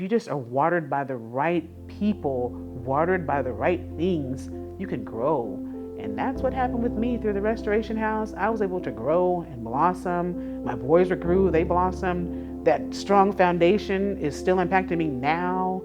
if you just are watered by the right people, watered by the right things, you can grow. And that's what happened with me through the Restoration House. I was able to grow and blossom. My boys grew, they blossomed. That strong foundation is still impacting me now.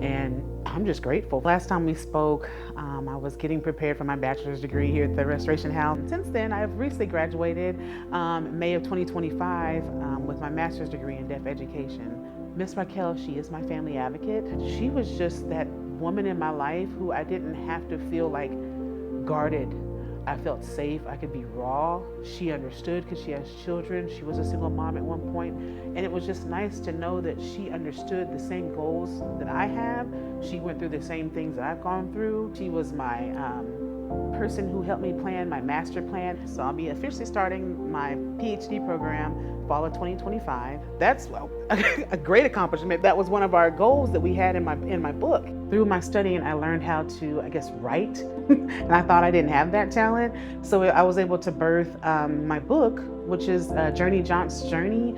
And I'm just grateful. Last time we spoke, I was getting prepared for my bachelor's degree here at the Restoration House. Since then, I've recently graduated May of 2025 with my master's degree in deaf education. Miss Raquel, she is my family advocate. She was just that woman in my life who I didn't have to feel like guarded. I felt safe. I could be raw. She understood because she has children. She was a single mom at one point. And it was just nice to know that she understood the same goals that I have. She went through the same things that I've gone through. She was my person who helped me plan my master plan. So I'll be officially starting my PhD program fall of 2025. That's a great accomplishment. That was one of our goals that we had in my book. Through my studying, I learned how to, write. And I thought I didn't have that talent. So I was able to birth my book, which is Journey John's Journey.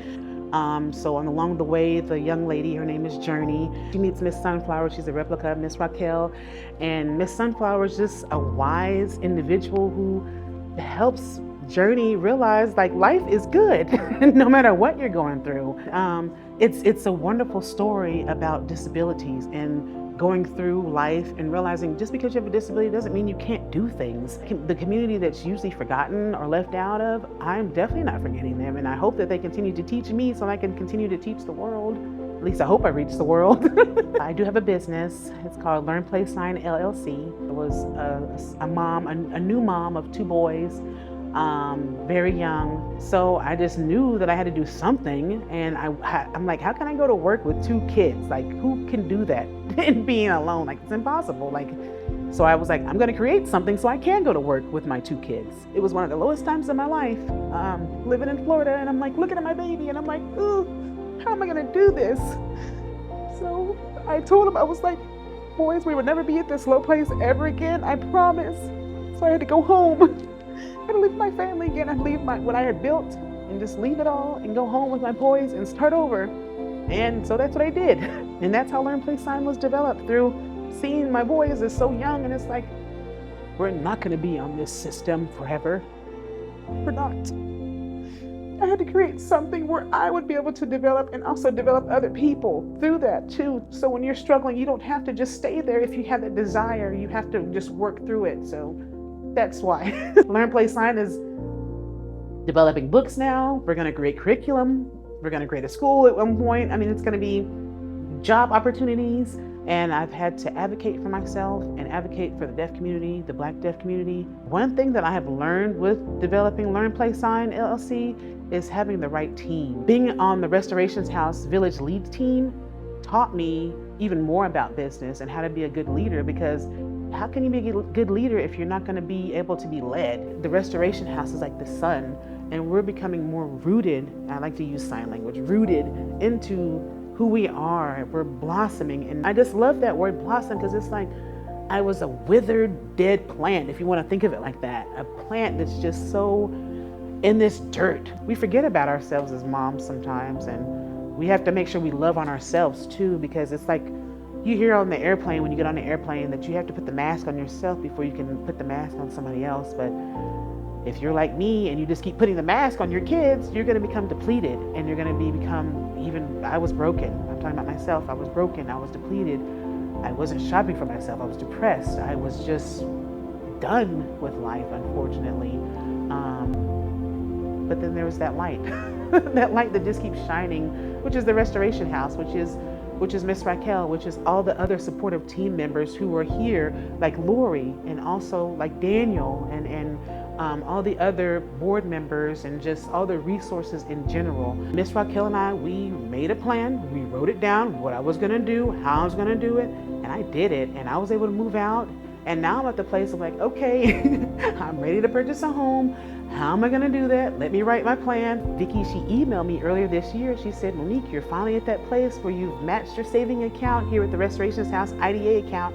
So along the way, the young lady, her name is Journey, she meets Miss Sunflower. She's a replica of Miss Raquel. And Miss Sunflower is just a wise individual who helps Journey realize life is good no matter what you're going through. It's a wonderful story about disabilities and going through life and realizing just because you have a disability doesn't mean you can't do things. The community that's usually forgotten or left out of, I'm definitely not forgetting them, and I hope that they continue to teach me so I can continue to teach the world. At least I hope I reach the world. I do have a business. It's called Learn, Play, Sign LLC. I was a new mom of 2 boys. Very young. So I just knew that I had to do something. And I'm like, how can I go to work with 2 kids? Who can do that? And being alone, it's impossible. So I was like, I'm going to create something so I can go to work with my 2 kids. It was one of the lowest times of my life, living in Florida. And I'm looking at my baby and I'm like, ooh, how am I going to do this? So I told him, I was like, boys, we would never be at this low place ever again. I promise. So I had to go home. I had to leave my family again. I'd leave what I had built and just leave it all and go home with my boys and start over. And so that's what I did. And that's how Learn, Play, Sign was developed, through seeing my boys as so young. And it's like, we're not going to be on this system forever. We're not. I had to create something where I would be able to develop and also develop other people through that too. So when you're struggling, you don't have to just stay there. If you have that desire, you have to just work through it. So that's why Learn, Play, Sign is developing books now. We're going to create curriculum. We're going to create a school at one point. It's going to be job opportunities. And I've had to advocate for myself and advocate for the deaf community, the Black deaf community. One thing that I have learned with developing Learn, Play, Sign LLC is having the right team. Being on the Restoration House Village Lead team taught me even more about business and how to be a good leader, because how can you be a good leader if you're not going to be able to be led? The Restoration House is like the sun, and we're becoming more rooted, I like to use sign language, rooted into who we are. We're blossoming. And I just love that word blossom, because it's like I was a withered, dead plant, if you want to think of it like that. A plant that's just so in this dirt. We forget about ourselves as moms sometimes, and we have to make sure we love on ourselves too, because it's like you hear on the airplane, when you get on the airplane, that you have to put the mask on yourself before you can put the mask on somebody else. But if you're like me and you just keep putting the mask on your kids, you're going to become depleted, and you're going to become I was broken. I'm talking about myself. I was broken. I was depleted. I wasn't shopping for myself. I was depressed. I was just done with life, unfortunately. But then there was that light, that light that just keeps shining, which is the Restoration House, which is Miss Raquel, which is all the other supportive team members who are here, like Lori, and also like Daniel, and all the other board members, and just all the resources in general. Miss Raquel and I, we made a plan. We wrote it down, what I was gonna do, how I was gonna do it, and I did it, and I was able to move out. And now I'm at the place of okay, I'm ready to purchase a home. How am I gonna do that? Let me write my plan. Vicki, she emailed me earlier this year. She said, Monique, you're finally at that place where you've matched your saving account here at the Restoration House IDA account.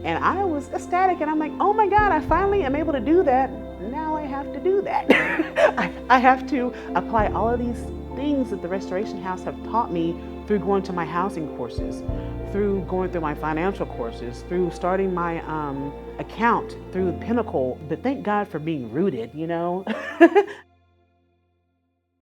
And I was ecstatic, and I'm like, oh my God, I finally am able to do that. Now I have to do that. I have to apply all of these things that the Restoration House have taught me through going to my housing courses, through going through my financial courses, through starting my account through Pinnacle. But thank God for being rooted,